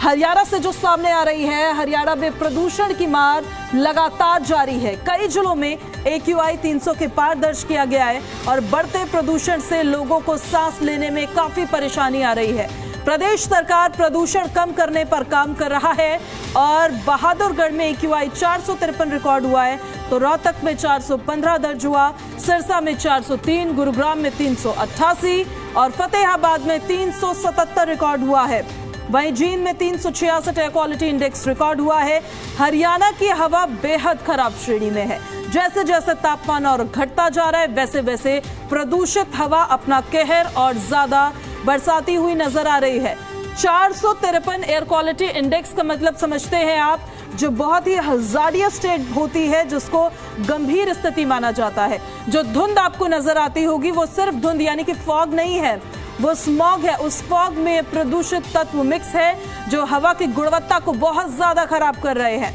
हरियाणा से जो सामने आ रही है, हरियाणा में प्रदूषण की मार लगातार जारी है। कई जिलों में AQI 300 के पार दर्ज किया गया है और बढ़ते प्रदूषण से लोगों को सांस लेने में काफी परेशानी आ रही है। प्रदेश सरकार प्रदूषण कम करने पर काम कर रहा है और बहादुरगढ़ में AQI 453 रिकॉर्ड हुआ है, तो रोहतक में 415 दर्ज हुआ, सिरसा में 403, गुरुग्राम में 388 और फतेहाबाद में 377 रिकॉर्ड हुआ है। वहीं जींद में 366 एयर क्वालिटी इंडेक्स रिकॉर्ड हुआ है। हरियाणा की हवा बेहद खराब श्रेणी में है। जैसे जैसे तापमान और घटता जा रहा है, वैसे वैसे प्रदूषित हवा अपना कहर और ज्यादा बरसाती हुई नजर आ रही है। 453 एयर क्वालिटी इंडेक्स का मतलब समझते हैं आप, जो बहुत ही हजारिया स्टेट होती है, जिसको गंभीर स्थिति माना जाता है। जो धुंध आपको नजर आती होगी वो सिर्फ धुंध यानी कि फॉग नहीं है, वो स्मॉग है। उस फॉग में प्रदूषित तत्व मिक्स है जो हवा की गुणवत्ता को बहुत ज्यादा खराब कर रहे हैं।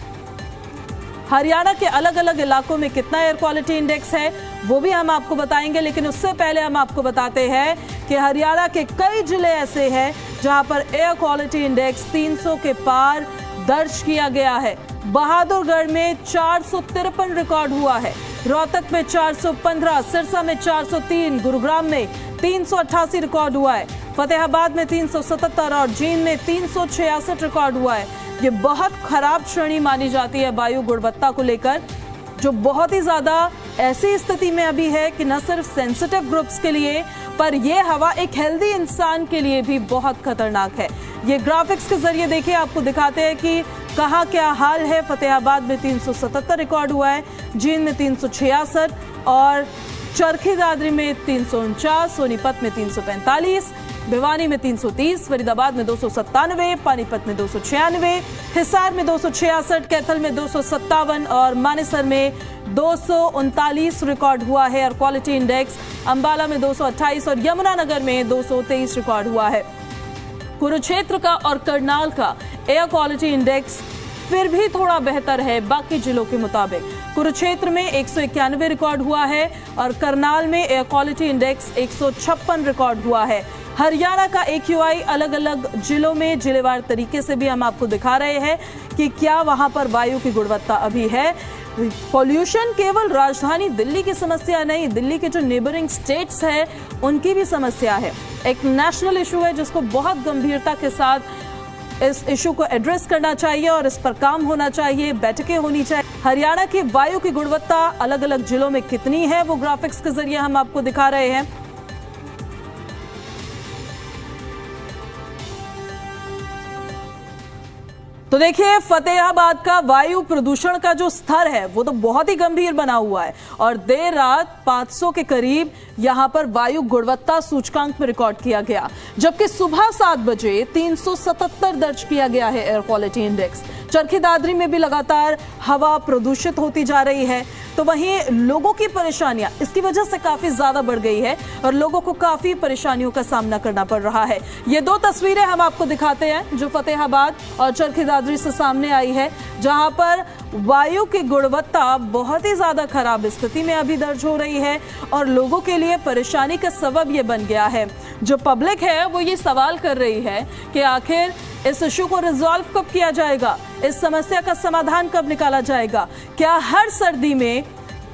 हरियाणा के अलग अलग इलाकों में कितना एयर क्वालिटी इंडेक्स है वो भी हम आपको बताएंगे, लेकिन उससे पहले हम आपको बताते हैं कि हरियाणा के कई जिले ऐसे हैं जहां पर एयर क्वालिटी इंडेक्स 300 के पार दर्ज किया गया है। बहादुरगढ़ में 453 रिकॉर्ड हुआ है, रोहतक में 415, सिरसा में 403, गुरुग्राम में 388 रिकॉर्ड हुआ है, फतेहाबाद में 377 और जींद में 366 रिकॉर्ड हुआ है। ये बहुत खराब श्रेणी मानी जाती है वायु गुणवत्ता को लेकर, जो बहुत ही ज्यादा ऐसी स्थिति में अभी है कि न सिर्फ सेंसिटिव ग्रुप्स के लिए, पर यह हवा एक हेल्दी इंसान के लिए भी बहुत खतरनाक है। ये ग्राफिक्स के जरिए देखिए, आपको दिखाते हैं कि कहाँ क्या हाल है। फतेहाबाद में 377 रिकॉर्ड हुआ है, जींद में 366 और चरखी दादरी में 349, सोनीपत में 345, भिवानी में 330, फरीदाबाद में 297, पानीपत में 296, हिसार में 266, कैथल में 257 और मानेसर में 239 रिकॉर्ड हुआ है एयर क्वालिटी इंडेक्स। अंबाला में 228 और यमुनानगर में 223 रिकॉर्ड हुआ है। कुरुक्षेत्र का और करनाल का एयर क्वालिटी इंडेक्स फिर भी थोड़ा बेहतर है बाकी जिलों के मुताबिक। कुरुक्षेत्र में 191 रिकॉर्ड हुआ है और करनाल में एयर क्वालिटी इंडेक्स 156 रिकॉर्ड हुआ है। हरियाणा का AQI अलग अलग जिलों में जिलेवार तरीके से भी हम आपको दिखा रहे हैं कि क्या वहां पर वायु की गुणवत्ता अभी है। पॉल्यूशन केवल राजधानी दिल्ली की समस्या नहीं, दिल्ली के जो नेबरिंग स्टेट्स हैं उनकी भी समस्या है। एक नेशनल इशू है जिसको बहुत गंभीरता के साथ इस इशू को एड्रेस करना चाहिए और इस पर काम होना चाहिए, बैठकें होनी चाहिए। हरियाणा की वायु की गुणवत्ता अलग अलग जिलों में कितनी है वो ग्राफिक्स के जरिए हम आपको दिखा रहे हैं। तो देखिए, फतेहाबाद का वायु प्रदूषण का जो स्तर है वो तो बहुत ही गंभीर बना हुआ है और देर रात 500 के करीब यहां पर वायु गुणवत्ता सूचकांक में रिकॉर्ड किया गया, जबकि सुबह 7 बजे 377 दर्ज किया गया है air quality index. Charkhi Dadri में भी लगातार हवा प्रदूषित होती जा रही है, तो वहीं लोगों की परेशानियां इसकी वजह से काफी ज्यादा बढ़ गई है और लोगों को काफी परेशानियों का सामना करना पड़ रहा है। ये दो तस्वीरें हम आपको दिखाते हैं जो फतेहाबाद और चरखी दादरी से सामने आई है, जहां पर वायु की गुणवत्ता बहुत ही ज्यादा खराब स्थिति में अभी दर्ज हो रही है और लोगों के लिए परेशानी का सबब ये बन गया है। जो पब्लिक है वो ये सवाल कर रही है कि आखिर इस इशू को रिजॉल्व कब किया जाएगा, इस समस्या का समाधान कब निकाला जाएगा। क्या हर सर्दी में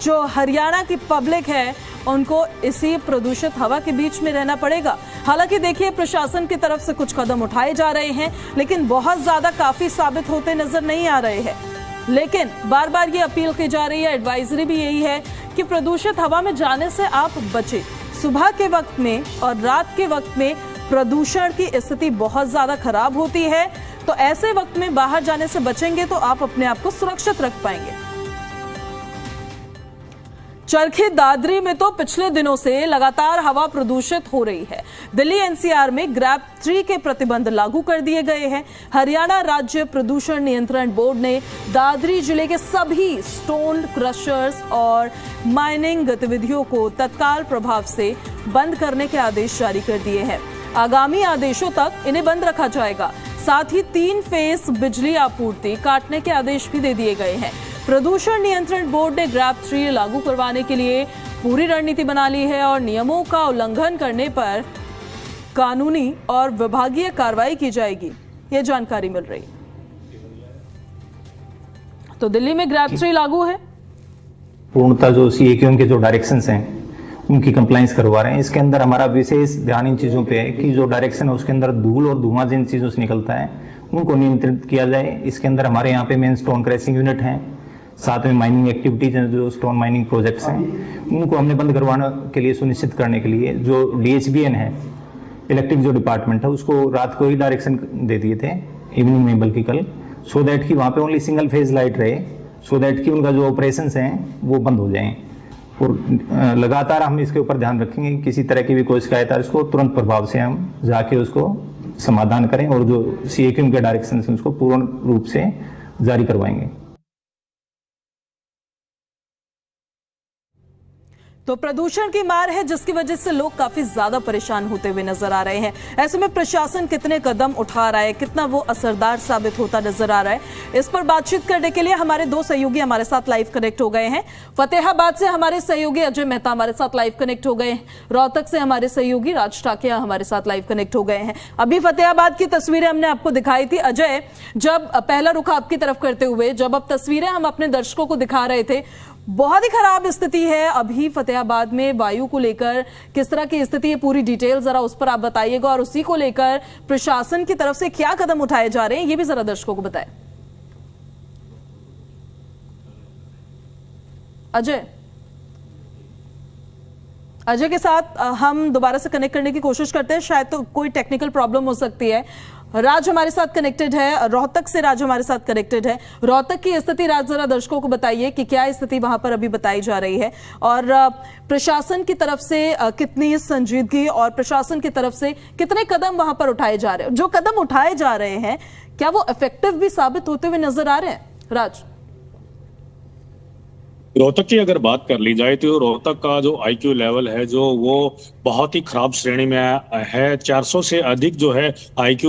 जो हरियाणा की पब्लिक है उनको इसी प्रदूषित हवा के बीच में रहना पड़ेगा? हालांकि देखिए, प्रशासन की तरफ से कुछ कदम उठाए जा रहे हैं, लेकिन बहुत ज्यादा काफी साबित होते नजर नहीं आ रहे हैं। लेकिन बार बार ये अपील की जा रही है, एडवाइजरी भी यही है कि प्रदूषित हवा में जाने से आप बचें। सुबह के वक्त में और रात के वक्त में प्रदूषण की स्थिति बहुत ज्यादा खराब होती है, तो ऐसे वक्त में बाहर जाने से बचेंगे तो आप अपने आप को सुरक्षित रख पाएंगे। चरखी दादरी में तो पिछले दिनों से लगातार हवा प्रदूषित हो रही है। दिल्ली NCR में ग्रैप 3 के प्रतिबंध लागू कर दिए गए हैं। हरियाणा राज्य प्रदूषण नियंत्रण बोर्ड ने दादरी जिले के सभी स्टोन क्रशर्स और माइनिंग गतिविधियों को तत्काल प्रभाव से बंद करने के आदेश जारी कर दिए हैं। आगामी आदेशों तक इन्हें बंद रखा जाएगा। साथ ही 3 फेस बिजली आपूर्ति काटने के आदेश भी दे दिए गए हैं। प्रदूषण नियंत्रण बोर्ड ने ग्रैप 3 लागू करवाने के लिए पूरी रणनीति बना ली है और नियमों का उल्लंघन करने पर कानूनी और विभागीय कार्रवाई की जाएगी। ये जानकारी मिल रही है। तो दिल्ली में ग्रैब 3 लागू है, पूर्णतः जो CAQM के जो डायरेक्शंस हैं उनकी कंप्लाइंस करवा रहे हैं। इसके अंदर हमारा विशेष ध्यान इन चीज़ों पे है कि जो डायरेक्शन है उसके अंदर धूल और धुआं जिन चीज़ों से निकलता है उनको नियंत्रित किया जाए। इसके अंदर हमारे यहाँ पे मेन स्टोन क्रैशिंग यूनिट हैं, साथ में माइनिंग एक्टिविटीज हैं, जो स्टोन माइनिंग प्रोजेक्ट्स हैं उनको हमने बंद करवाने के लिए, सुनिश्चित करने के लिए जो DHBN है, इलेक्ट्रिक जो डिपार्टमेंट है, उसको रात को ही डायरेक्शन दे दिए थे, इवनिंग में बल्कि कल, सो दैट कि वहाँ पे ओनली सिंगल फेज लाइट रहे, सो दैट कि उनका जो ऑपरेशंस हैं वो बंद हो जाएं। और लगातार हम इसके ऊपर ध्यान रखेंगे, किसी तरह की भी कोई शिकायत है उसको तुरंत प्रभाव से हम जाके उसको समाधान करें और जो CAQM के डायरेक्शन है उसको पूर्ण रूप से जारी करवाएंगे। तो प्रदूषण की मार है जिसकी वजह से लोग काफी ज्यादा परेशान होते हुए नजर आ रहे हैं। ऐसे में प्रशासन कितने कदम उठा रहा है, कितना वो असरदार साबित होता नजर आ रहा है, इस पर बातचीत करने के लिए हमारे 2 सहयोगी हमारे साथ लाइव कनेक्ट हो गए हैं। फतेहाबाद से हमारे सहयोगी अजय मेहता हमारे साथ लाइव कनेक्ट हो गए हैं, रोहतक से हमारे सहयोगी राज टाकिया हमारे साथ लाइव कनेक्ट हो गए हैं। अभी फतेहाबाद की तस्वीरें हमने आपको दिखाई थी। अजय, जब पहला रुख आपकी तरफ करते हुए, जब अब तस्वीरें हम अपने दर्शकों को दिखा रहे थे, बहुत ही खराब स्थिति है अभी फतेहाबाद में वायु को लेकर, किस तरह की स्थिति है पूरी डिटेल जरा उस पर आप बताइएगा, और उसी को लेकर प्रशासन की तरफ से क्या कदम उठाए जा रहे हैं ये भी जरा दर्शकों को बताएं। अजय के साथ हम दोबारा से कनेक्ट करने की कोशिश करते हैं, शायद तो कोई टेक्निकल प्रॉब्लम हो सकती है। राज हमारे साथ कनेक्टेड है, रोहतक से राज हमारे साथ कनेक्टेड है। रोहतक की स्थिति राज जरा दर्शकों को बताइए कि क्या स्थिति वहां पर अभी बताई जा रही है, और प्रशासन की तरफ से कितनी संजीदगी और प्रशासन की तरफ से कितने कदम वहां पर उठाए जा रहे हैं, जो कदम उठाए जा रहे हैं क्या वो इफेक्टिव भी साबित होते हुए नजर आ रहे हैं? राज, रोहतक की अगर बात कर ली जाए तो रोहतक का जो IQ लेवल है जो वो बहुत ही खराब श्रेणी में है। 400 से अधिक जो है IQ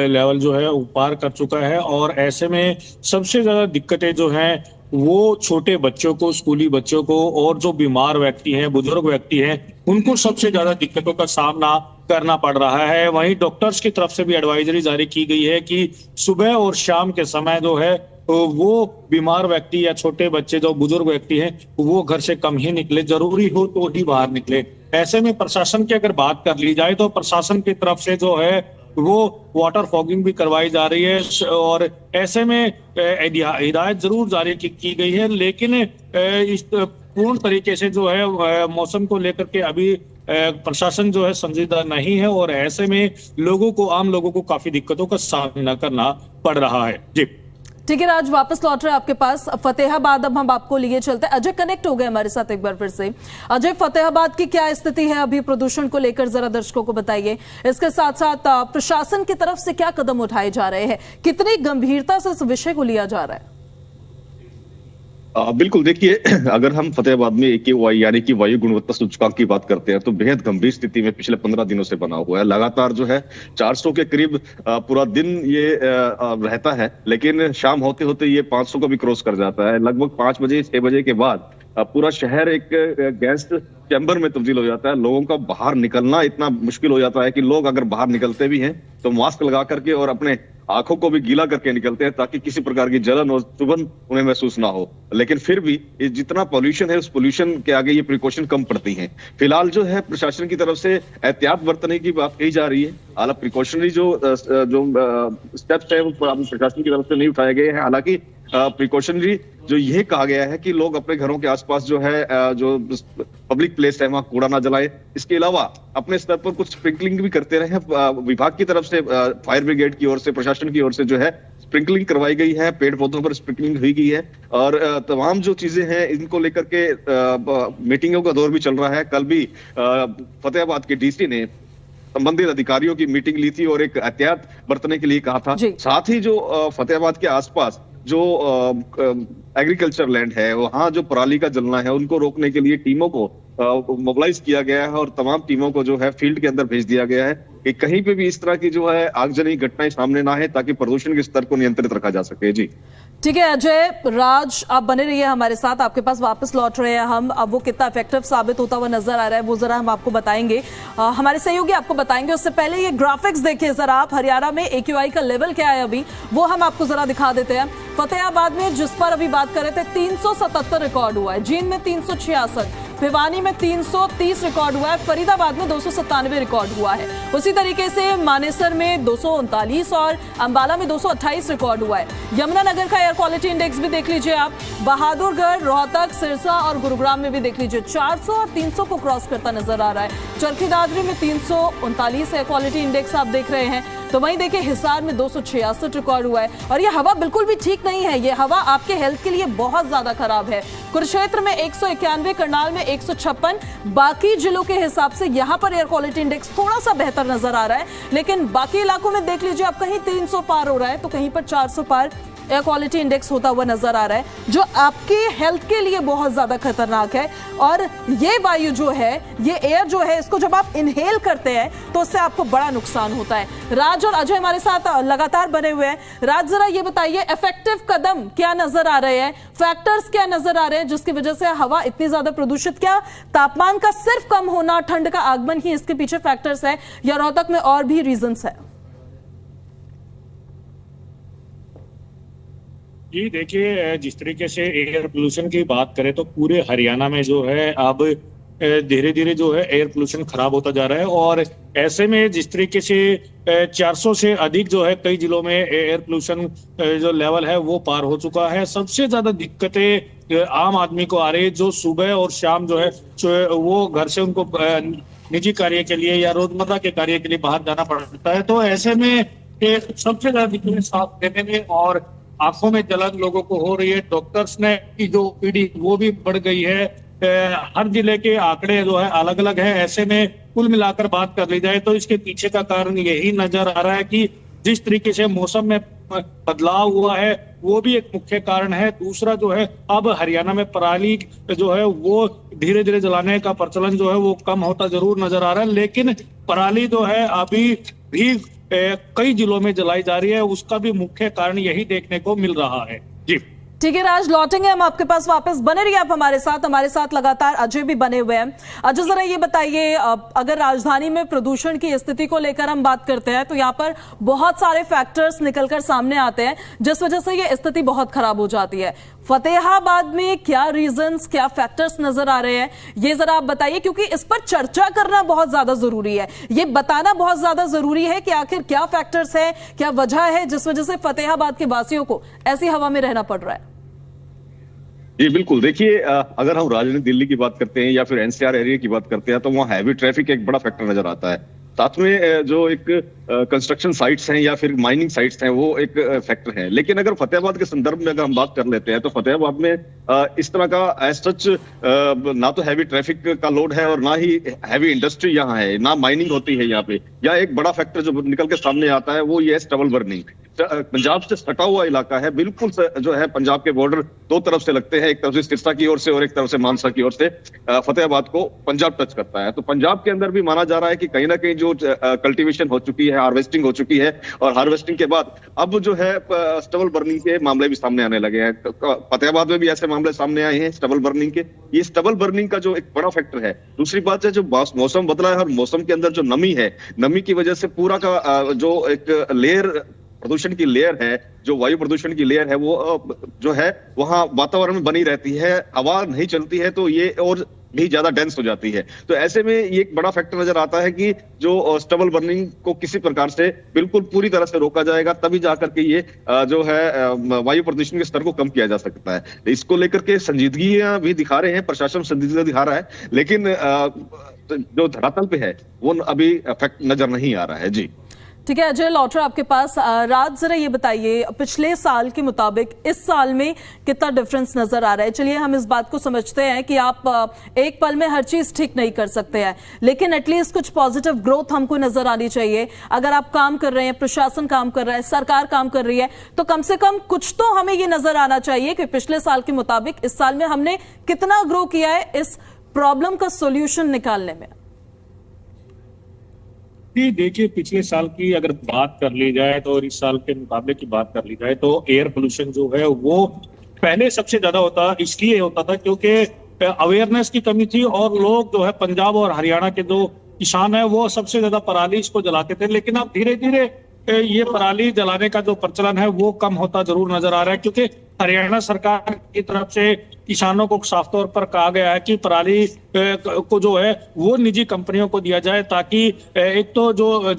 लेवल जो है वो पार कर चुका है, और ऐसे में सबसे ज्यादा दिक्कतें जो हैं वो छोटे बच्चों को, स्कूली बच्चों को, और जो बीमार व्यक्ति हैं, बुजुर्ग व्यक्ति हैं, उनको सबसे ज्यादा दिक्कतों का सामना करना पड़ रहा है। वहीं डॉक्टर्स की तरफ से भी एडवाइजरी जारी की गई है कि सुबह और शाम के समय जो है वो बीमार व्यक्ति या छोटे बच्चे, जो बुजुर्ग व्यक्ति हैं, वो घर से कम ही निकले, जरूरी हो तो ही बाहर निकले। ऐसे में प्रशासन की अगर बात कर ली जाए तो प्रशासन की तरफ से जो है वो वाटर फॉगिंग भी करवाई जा रही है, और ऐसे में हिदायत जरूर जारी की गई है, लेकिन इस पूर्ण तरीके से जो है मौसम को लेकर के अभी प्रशासन जो है संजीदा नहीं है, और ऐसे में लोगों को, आम लोगों को काफी दिक्कतों का सामना करना पड़ रहा है। जी ठीक है राज, वापस लौट रहे हैं आपके पास। फतेहाबाद अब हम आपको लिए चलते हैं। अजय कनेक्ट हो गए हमारे साथ एक बार फिर से। अजय, फतेहाबाद की क्या स्थिति है अभी प्रदूषण को लेकर, जरा दर्शकों को बताइए। इसके साथ साथ प्रशासन की तरफ से क्या कदम उठाए जा रहे हैं, कितनी गंभीरता से इस विषय को लिया जा रहा है? बिल्कुल, देखिए, अगर हम फतेहाबाद में AQI यानी कि वायु गुणवत्ता सूचकांक की बात करते हैं तो बेहद गंभीर स्थिति में पिछले 15 दिनों से बना हुआ है। लगातार जो है 400 के करीब पूरा दिन ये रहता है, लेकिन शाम होते होते ये 500 को भी क्रॉस कर जाता है। लगभग 5 बजे 6 बजे के बाद पूरा शहर एक गैस चैम्बर में तब्दील हो जाता है। लोगों का बाहर निकलना इतना मुश्किल हो जाता है कि लोग अगर बाहर निकलते भी हैं तो मास्क लगा करके और अपने आंखों को भी गीला करके निकलते हैं, ताकि किसी प्रकार की जलन और चुभन उन्हें महसूस ना हो। लेकिन फिर भी जितना पॉल्यूशन है, उस पॉल्यूशन के आगे ये प्रिकॉशन कम पड़ती हैं। फिलहाल जो है प्रशासन की तरफ से एहतियात बरतने की बात कही जा रही है। हालांकि प्रिकॉशनरी जो स्टेप्स है वो प्रशासन की तरफ से नहीं उठाए गए हैं। हालांकि प्रिकॉशनरी जो ये कहा गया है कि लोग अपने घरों के आसपास जो है जो पब्लिक प्लेस है वहां कूड़ा ना जलाए। इसके अलावा अपने स्तर पर कुछ स्प्रिंकलिंग भी करते रहे। विभाग की तरफ से, फायर ब्रिगेड की ओर से, प्रशासन की ओर से जो है स्प्रिंकलिंग करवाई गई है, पेड़ पौधों पर स्प्रिंकलिंग हुई गई है, और तमाम जो चीजें हैं इनको लेकर के मीटिंगों का दौर भी चल रहा है। कल भी फतेहाबाद के DC ने संबंधित अधिकारियों की मीटिंग ली थी और एक एहतियात बरतने के लिए कहा था। साथ ही जो फतेहाबाद के आसपास जो एग्रीकल्चर लैंड है, वहां जो पराली का जलना है, उनको रोकने के लिए टीमों को मोबिलाइज किया गया है और तमाम टीमों को जो है फील्ड के अंदर भेज दिया गया है कि कहीं पे भी इस तरह की जो है आगजनी घटनाएं सामने ना है, ताकि प्रदूषण के स्तर को नियंत्रित रखा जा सके। जी ठीक है अजय, राज आप बने रहिए हमारे साथ, आपके पास वापस लौट रहे हैं हम। अब वो कितना इफेक्टिव साबित होता हुआ नजर आ रहा है वो जरा हम आपको बताएंगे, हमारे सहयोगी आपको बताएंगे। उससे पहले ये ग्राफिक्स देखिए जरा आप, हरियाणा में AQI का लेवल क्या है अभी वो हम आपको जरा दिखा देते हैं। फतेहाबाद में जिस पर अभी बात कर रहे थे 377 रिकॉर्ड हुआ है, जींद में 366, भिवानी में 330 रिकॉर्ड हुआ है, फरीदाबाद में 297 रिकॉर्ड हुआ है। उसी तरीके से मानेसर में 239 और अंबाला में 228 रिकॉर्ड हुआ है। यमुनानगर का एयर क्वालिटी इंडेक्स भी देख लीजिए आप, बहादुरगढ़, रोहतक, सिरसा और गुरुग्राम में भी देख लीजिए 400 और 300 को क्रॉस करता नजर आ रहा है। चरखी दादरी में 339 एयर क्वालिटी इंडेक्स आप देख रहे हैं। तो वहीं देखिए हिसार में 266 रिकॉर्ड हुआ है। और ये हवा बिल्कुल भी ठीक नहीं है, ये हवा आपके हेल्थ के लिए बहुत ज्यादा खराब है। कुरुक्षेत्र में 191, करनाल में 156, बाकी जिलों के हिसाब से यहाँ पर एयर क्वालिटी इंडेक्स थोड़ा सा बेहतर नजर आ रहा है, लेकिन बाकी इलाकों में देख लीजिए आप, कहीं 300 पार हो रहा है तो कहीं पर 400 पार एयर क्वालिटी इंडेक्स होता हुआ नजर आ रहा है, जो आपके हेल्थ के लिए बहुत ज्यादा खतरनाक है। और ये वायु जो है, ये एयर जो है, इसको जब आप इनहेल करते हैं तो उससे आपको बड़ा नुकसान होता है। राज और अजय हमारे साथ लगातार बने हुए हैं। राज जरा ये बताइए इफेक्टिव कदम क्या नजर आ रहे हैं, फैक्टर्स क्या नजर आ रहे हैं जिसकी वजह से हवा इतनी ज्यादा प्रदूषित? क्या तापमान का सिर्फ कम होना, ठंड का आगमन ही इसके पीछे फैक्टर्स है या रोहतक में और भी रीजंस है? जी देखिए, जिस तरीके से एयर पोल्यूशन की बात करें तो पूरे हरियाणा में जो है अब धीरे धीरे जो है एयर पोल्यूशन खराब होता जा रहा है। और ऐसे में जिस तरीके से 400 से अधिक जो है कई जिलों में एयर पोल्यूशन जो लेवल है वो पार हो चुका है। सबसे ज्यादा दिक्कतें आम आदमी को आ रही है, जो सुबह और शाम जो है वो घर से उनको निजी कार्य के लिए या रोजमर्रा के कार्य के लिए बाहर जाना पड़ता है। तो ऐसे में सबसे ज्यादा दिक्कतें सांस लेने में और आंखों में जलन लोगों को हो रही है। डॉक्टर्स ने की जो पीढ़ी वो भी बढ़ गई है। हर जिले के आंकड़े जो है अलग अलग है। ऐसे में कुल मिलाकर बात कर ली जाए तो इसके पीछे का कारण यही नजर आ रहा है कि जिस तरीके से मौसम में बदलाव हुआ है वो भी एक मुख्य कारण है। दूसरा जो है अब हरियाणा में पराली जो है वो धीरे धीरे जलाने का प्रचलन जो है वो कम होता जरूर नजर आ रहा है, लेकिन पराली जो है अभी भी कई जिलों में जलाई जा रही है। उसका भी मुख्य कारण यही देखने को मिल रहा है। जी ठीक है राज, लौटेंगे हम आपके पास वापस, बने रहिए आप हमारे साथ लगातार अजय भी बने हुए हैं। अजय जरा ये बताइए, अगर राजधानी में प्रदूषण की स्थिति को लेकर हम बात करते हैं तो यहाँ पर बहुत सारे फैक्टर्स निकलकर सामने आते हैं जिस वजह से ये स्थिति बहुत खराब हो जाती है। फतेहाबाद में क्या रीजंस, क्या फैक्टर्स नजर आ रहे हैं ये जरा आप बताइए, क्योंकि इस पर चर्चा करना बहुत ज्यादा जरूरी है, ये बताना बहुत ज्यादा जरूरी है कि आखिर क्या फैक्टर्स है, क्या वजह है जिस वजह से फतेहाबाद के वासियों को ऐसी हवा में रहना पड़ रहा है। जी बिल्कुल, देखिए अगर हम राजधानी दिल्ली की बात करते हैं या फिर NCR एरिया की बात करते हैं तो वहाँ हैवी ट्रैफिक एक बड़ा फैक्टर नजर आता है। साथ में जो एक कंस्ट्रक्शन साइट्स हैं या फिर माइनिंग साइट्स हैं वो एक फैक्टर है। लेकिन अगर फतेहाबाद के संदर्भ में अगर हम बात कर लेते हैं तो फतेहाबाद में इस तरह का एज सच ना तो हैवी ट्रैफिक का लोड है और ना ही हैवी इंडस्ट्री यहाँ है, ना माइनिंग होती है यहाँ पे। या एक बड़ा फैक्टर जो निकल के सामने आता है वो ये है स्टबल बर्निंग। पंजाब से सटा हुआ इलाका है, बिल्कुल जो है पंजाब के बॉर्डर दो तरफ से लगते हैं, एक तरफ से सिरसा की ओर से और एक तरफ से मानसा की ओर से फतेहाबाद को पंजाब टच करता है। तो पंजाब के अंदर भी माना जा रहा है कि कहीं ना कहीं जो कल्टीवेशन हो चुकी है, हार्वेस्टिंग हो चुकी है और हार्वेस्टिंग के बाद अब जो है स्टबल बर्निंग के मामले भी सामने आने लगे हैं। फतेहाबाद में भी ऐसे मामले सामने आए हैं स्टबल बर्निंग के। ये स्टबल बर्निंग का जो एक बड़ा फैक्टर है। दूसरी बात है जो मौसम बदला है और मौसम के अंदर जो नमी है, नमी की वजह से पूरा का जो एक लेयर प्रदूषण की लेयर है, जो वायु प्रदूषण की लेयर है वो जो है वहां वातावरण में बनी रहती है। हवा नहीं चलती है तो ये और भी ज्यादा डेंस हो जाती है। तो ऐसे में ये एक बड़ा फैक्टर नजर आता है कि जो स्टबल बर्निंग को किसी प्रकार से बिल्कुल पूरी तरह से रोका जाएगा, तभी जाकर के ये जो है वायु प्रदूषण के स्तर को कम किया जा सकता है। इसको लेकर के संजीदगियां भी दिखा रहे हैं, प्रशासन संजीदगी दिखा रहा है, लेकिन जो धरातल पे है वो अभी इफेक्ट नजर नहीं आ रहा है। जी ठीक है अजय, लौट रहा आपके पास। राज जरा ये बताइए पिछले साल के मुताबिक इस साल में कितना डिफरेंस नजर आ रहा है? चलिए हम इस बात को समझते हैं कि आप एक पल में हर चीज ठीक नहीं कर सकते हैं, लेकिन एटलीस्ट कुछ पॉजिटिव ग्रोथ हमको नजर आनी चाहिए। अगर आप काम कर रहे हैं, प्रशासन काम कर रहा है, सरकार काम कर रही है, तो कम से कम कुछ तो हमें ये नजर आना चाहिए कि पिछले साल के मुताबिक इस साल में हमने कितना ग्रो किया है, इस प्रॉब्लम का सॉल्यूशन निकालने में? जी देखिए, पिछले साल की अगर बात कर ली जाए तो और इस साल के मुकाबले की बात कर ली जाए तो एयर पोल्यूशन जो है वो पहले सबसे ज्यादा इसलिए होता था क्योंकि अवेयरनेस की कमी थी और लोग जो है पंजाब और हरियाणा के जो किसान है वो सबसे ज्यादा पराली इसको जलाते थे। लेकिन अब धीरे धीरे ये पराली जलाने का जो प्रचलन है वो कम होता जरूर नजर आ रहा है, क्योंकि हरियाणा सरकार की तरफ से किसानों को साफ तौर पर कहा गया है कि पराली को जो है वो निजी कंपनियों को दिया जाए, ताकि एक तो जो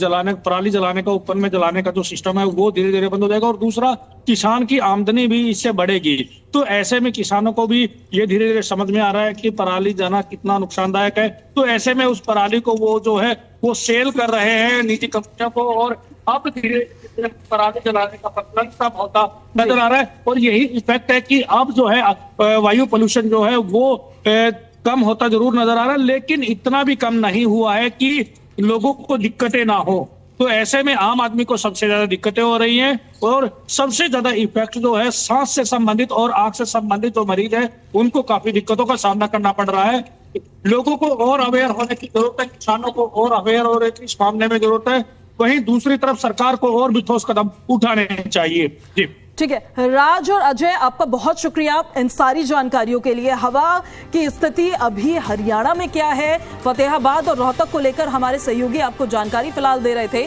पराली जलाने का ओपन में जलाने का जो सिस्टम है वो धीरे धीरे बंद हो जाएगा और दूसरा किसान की आमदनी भी इससे बढ़ेगी। तो ऐसे में किसानों को भी ये धीरे धीरे समझ में आ रहा है कि पराली जलाना कितना नुकसानदायक है। तो ऐसे में उस पराली को वो जो है वो सेल कर रहे हैं निजी कंपनियों को, और अब धीरे धीरे पराली जलाने का प्रचलन कम होता नजर आ रहा है। और यही इफेक्ट है कि अब जो है वायु पोल्यूशन जो है वो कम होता जरूर नजर आ रहा है, लेकिन इतना भी कम नहीं हुआ है कि लोगों को दिक्कतें ना हो। तो ऐसे में आम आदमी को सबसे ज्यादा दिक्कतें हो रही हैं और सबसे ज्यादा इफेक्ट जो है सांस से संबंधित और आंख से संबंधित जो मरीज है उनको काफी दिक्कतों का सामना करना पड़ रहा है। लोगों को और अवेयर होने की जरूरत है, किसानों को और अवेयर होने की इस मामले में जरूरत है। वहीं दूसरी तरफ सरकार को और भी ठोस कदम उठाने चाहिए। जी ठीक है, राज और अजय आपका बहुत शुक्रिया इन सारी जानकारियों के लिए। हवा की स्थिति अभी हरियाणा में क्या है, फतेहाबाद और रोहतक को लेकर हमारे सहयोगी आपको जानकारी फिलहाल दे रहे थे।